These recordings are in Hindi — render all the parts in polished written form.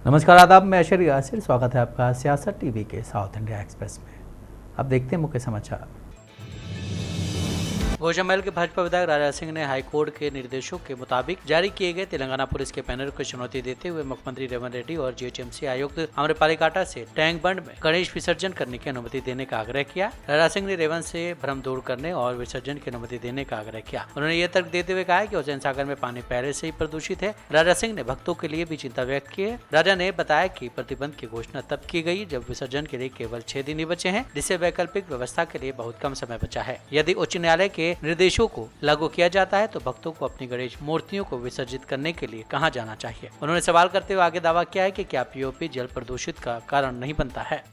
नमस्कार आदाब, मैं अशर यासिर। स्वागत है आपका सियासत टीवी के साउथ इंडिया एक्सप्रेस में। अब देखते हैं मुख्य समाचार। भोजमहल के भाजपा विधायक राजा सिंह ने हाईकोर्ट के निर्देशों के मुताबिक जारी किए गए तेलंगाना पुलिस के पैनल को चुनौती देते हुए मुख्यमंत्री रेवंत रेड्डी और जीएचएमसी आयुक्त आम्रपाली काटा से टैंक बंड में गणेश विसर्जन करने की अनुमति देने का आग्रह किया। राजा सिंह ने रेवंत से भ्रम दूर करने और विसर्जन की अनुमति देने का आग्रह किया। उन्होंने ये तर्क देते हुए कहा कि हुसैन सागर में पानी पहले से ही प्रदूषित है। राजा सिंह ने भक्तों के लिए भी चिंता व्यक्त की है। राजा ने बताया कि प्रतिबंध की घोषणा तब की गई जब विसर्जन के लिए केवल 6 दिन ही बचे हैं, जिससे वैकल्पिक व्यवस्था के लिए बहुत कम समय बचा है। यदि उच्च न्यायालय के निर्देशों को लागू किया जाता है तो भक्तों को अपनी गणेश मूर्तियों को विसर्जित करने के लिए कहां जाना चाहिए। उन्होंने सवाल करते हुए आगे दावा किया है कि क्या पीओपी जल प्रदूषित का कारण नहीं बनता है।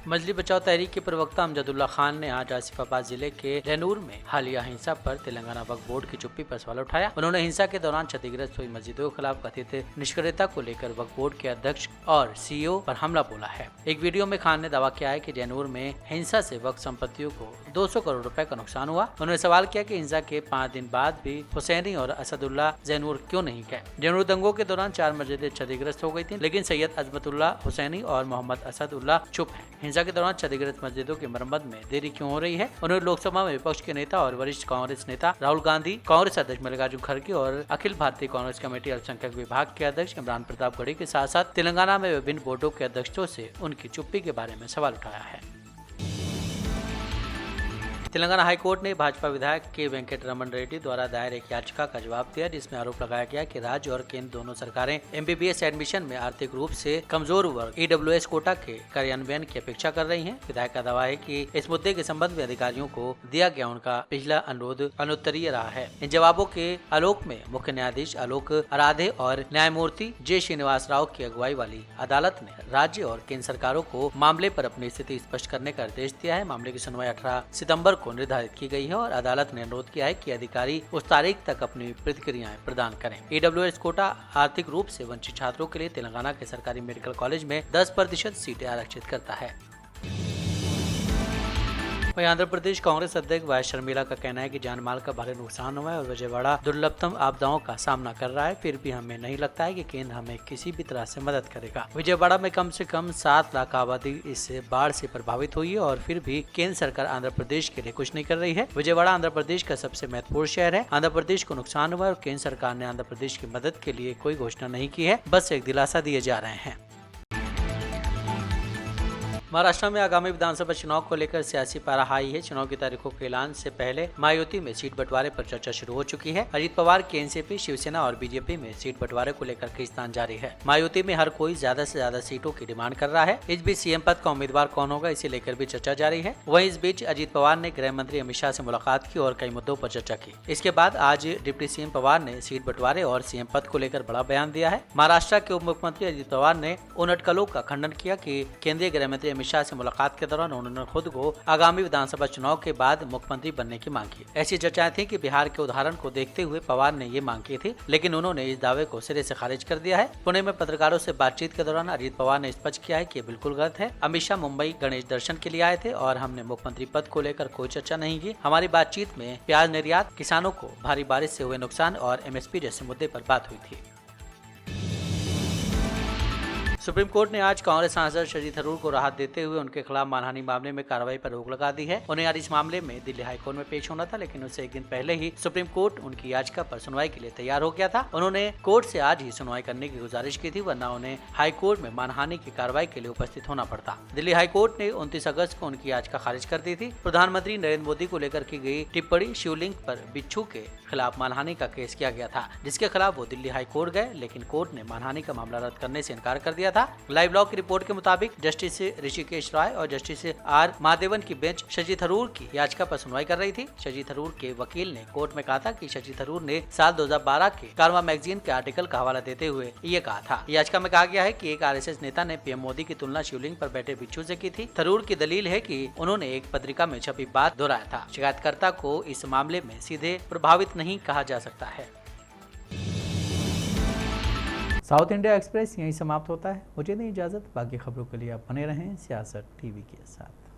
मछली बचाओ तहरीक के प्रवक्ता अमजदुल्ला खान ने आज आसिफाबाद जिले के लैनूर में हालिया हिंसा पर तेलंगाना वक्फ बोर्ड की चुप्पी पर सवाल उठाया। उन्होंने हिंसा के दौरान क्षतिग्रस्त हुई मस्जिदों के खिलाफ कथित निष्क्रियता को लेकर वक्फ बोर्ड के अध्यक्ष और सीईओ पर हमला बोला है। एक वीडियो में खान ने दावा किया है कि जैनूर में हिंसा से वक्फ संपत्तियों को 200 करोड़ रुपए का नुकसान हुआ। उन्होंने सवाल किया कि हिंसा के 5 दिन बाद भी हुसैनी और असदुल्ला जैनूर क्यों नहीं गए। जैनूर दंगों के दौरान 4 मस्जिदें क्षतिग्रस्त हो गई थी, लेकिन सैयद अजमतुल्ला हुसैनी और मोहम्मद असदुल्ला चुप है। हिंसा के दौरान क्षतिग्रस्त मस्जिदों की मरम्मत में देरी क्यों हो रही है। उन्होंने लोकसभा में विपक्ष के नेता और वरिष्ठ कांग्रेस नेता राहुल गांधी, कांग्रेस अध्यक्ष मल्लिकार्जुन खड़गे और अखिल भारतीय कांग्रेस कमेटी अल्पसंख्यक विभाग के अध्यक्ष इमरान प्रताप गढ़ी के साथ साथ तेलंगाना में विभिन्न बोर्डों के अध्यक्षों से उनकी चुप्पी के बारे में सवाल उठाया है। तेलंगाना हाईकोर्ट ने भाजपा विधायक के वेंकट रमन रेड्डी द्वारा दायर एक याचिका का जवाब दिया, जिसमें आरोप लगाया गया कि राज्य और केंद्र दोनों सरकारें एमबीबीएस एडमिशन में आर्थिक रूप से कमजोर वर्ग ईडब्ल्यूएस कोटा के कार्यान्वयन की अपेक्षा कर रही हैं। विधायक का दावा है कि इस मुद्दे के संबंध में अधिकारियों को दिया गया उनका पिछला अनुरोध अनुत्तरीय रहा है। इन जवाबों के आलोक में मुख्य न्यायाधीश आलोक आराधे और न्यायमूर्ति जे श्रीनिवास राव की अगुवाई वाली अदालत ने राज्य और केंद्र सरकारों को मामले पर अपनी स्थिति स्पष्ट करने का निर्देश दिया है। मामले की सुनवाई 18 सितंबर को निर्धारित की गई है और अदालत ने अनुरोध किया है कि अधिकारी उस तारीख तक अपनी प्रतिक्रियाएं प्रदान करें। ईडब्ल्यूएस कोटा आर्थिक रूप से वंचित छात्रों के लिए तेलंगाना के सरकारी मेडिकल कॉलेज में 10% सीटें आरक्षित करता है। वहीं आंध्र प्रदेश कांग्रेस अध्यक्ष वाई शर्मिला का कहना है कि जान माल का भारी नुकसान हुआ है और विजयवाड़ा दुर्लभतम आपदाओं का सामना कर रहा है। फिर भी हमें नहीं लगता है कि केंद्र हमें किसी भी तरह से मदद करेगा। विजयवाड़ा में कम से कम 7 लाख आबादी इस बाढ़ से प्रभावित हुई है और फिर भी केंद्र सरकार आंध्र प्रदेश के लिए कुछ नहीं कर रही है। विजयवाड़ा आंध्र प्रदेश का सबसे महत्वपूर्ण शहर है। आंध्र प्रदेश को नुकसान हुआ है और केंद्र सरकार ने आंध्र प्रदेश की मदद के लिए कोई घोषणा नहीं की है, बस एक दिलासा दिए जा रहे हैं। महाराष्ट्र में आगामी विधानसभा चुनाव को लेकर सियासी पारा हाई है। चुनाव की तारीखों के ऐलान से पहले महायुति में सीट बंटवारे पर चर्चा शुरू हो चुकी है। अजित पवार की एनसीपी, शिवसेना और बीजेपी में सीट बंटवारे को लेकर खींचतान जारी है। महायुति में हर कोई ज्यादा से ज्यादा सीटों की डिमांड कर रहा है। इस बीच सीएम पद का उम्मीदवार कौन होगा, इसे लेकर भी चर्चा जारी है। वहीं इस बीच अजित पवार ने गृह मंत्री अमित शाह से मुलाकात की और कई मुद्दों पर चर्चा की। इसके बाद आज डिप्टी सीएम पवार ने सीट बंटवारे और सीएम पद को लेकर बड़ा बयान दिया है। महाराष्ट्र के उप मुख्यमंत्री अजित पवार ने उन अटकलों का खंडन किया कि केंद्रीय गृह मंत्री अमित शाह से मुलाकात के दौरान उन्होंने खुद को आगामी विधानसभा चुनाव के बाद मुख्यमंत्री बनने की मांग की। ऐसी चर्चाएं थी कि बिहार के उदाहरण को देखते हुए पवार ने ये मांग की थी, लेकिन उन्होंने इस दावे को सिरे से खारिज कर दिया है। पुणे में पत्रकारों से बातचीत के दौरान अजित पवार ने स्पष्ट किया है कि बिल्कुल गलत है। अमित शाह मुंबई गणेश दर्शन के लिए आए थे और हमने मुख्यमंत्री पद को लेकर कोई चर्चा नहीं की। हमारी बातचीत में प्याज निर्यात, किसानों को भारी बारिश से हुए नुकसान और एमएसपी जैसे मुद्दे पर बात हुई थी। सुप्रीम कोर्ट ने आज कांग्रेस सांसद शशि थरूर को राहत देते हुए उनके खिलाफ मानहानि मामले में कार्रवाई पर रोक लगा दी है। उन्हें आज इस मामले में दिल्ली हाईकोर्ट में पेश होना था, लेकिन उससे एक दिन पहले ही सुप्रीम कोर्ट उनकी याचिका पर सुनवाई के लिए तैयार हो गया था। उन्होंने कोर्ट से आज ही सुनवाई करने की गुजारिश की थी, वरना उन्हें हाईकोर्ट में मानहानि की कार्रवाई के लिए उपस्थित होना पड़ता। दिल्ली हाईकोर्ट ने 29 अगस्त को उनकी याचिका खारिज कर दी थी। प्रधानमंत्री नरेंद्र मोदी को लेकर की गई टिप्पणी शिवलिंग पर बिच्छू के खिलाफ मानहानि का केस किया गया था, जिसके खिलाफ वो दिल्ली हाईकोर्ट गए, लेकिन कोर्ट ने मानहानि का मामला रद्द करने से इनकार कर दिया था। लाइव लॉ की रिपोर्ट के मुताबिक जस्टिस ऋषिकेश राय और जस्टिस आर महादेवन की बेंच शशि थरूर की याचिका पर सुनवाई कर रही थी। शशि थरूर के वकील ने कोर्ट में कहा था कि शशि थरूर ने साल 2012 के कारवा मैगजीन के आर्टिकल का हवाला देते हुए ये कहा था। याचिका में कहा गया है कि एक आरएसएस नेता ने पीएम मोदी की तुलना शिवलिंग पर बैठे बिच्छू से की थी। थरूर की दलील है कि उन्होंने एक पत्रिका में छपी बात दोहराया था। शिकायतकर्ता को इस मामले में सीधे प्रभावित नहीं कहा जा सकता है। साउथ इंडिया एक्सप्रेस यहीं समाप्त होता है। मुझे नहीं इजाज़त, बाकी खबरों के लिए आप बने रहें सियासत टीवी के साथ।